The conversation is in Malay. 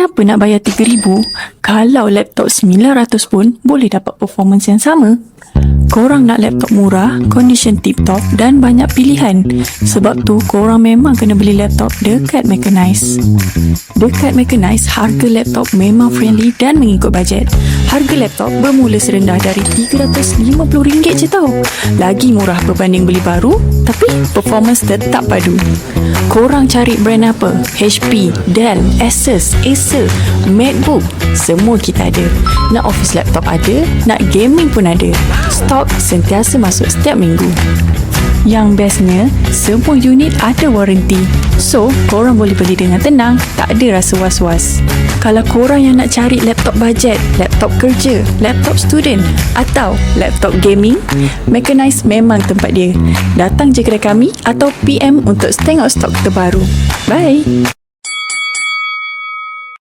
Kenapa nak bayar RM3,000 kalau laptop RM900 pun boleh dapat performance yang sama? Korang nak laptop murah, condition tip-top dan banyak pilihan. Sebab tu korang memang kena beli laptop dekat Mechanise. Dekat Mechanise, harga laptop memang friendly dan mengikut bajet. Harga laptop bermula serendah dari RM350 je tau. Lagi murah berbanding beli baru, tapi performance tetap padu. Korang cari brand apa? HP, Dell, Asus, Acer, MacBook, semua kita ada. Nak office laptop ada, nak gaming pun ada. Stok sentiasa masuk setiap minggu. Yang bestnya, semua unit ada waranti. So, korang boleh beli dengan tenang, tak ada rasa was-was. Kalau korang yang nak cari laptop bajet, laptop kerja, laptop student atau laptop gaming, Mechanise memang tempat dia. Datang je kedai kami atau PM untuk tengok stok terbaru. Bye!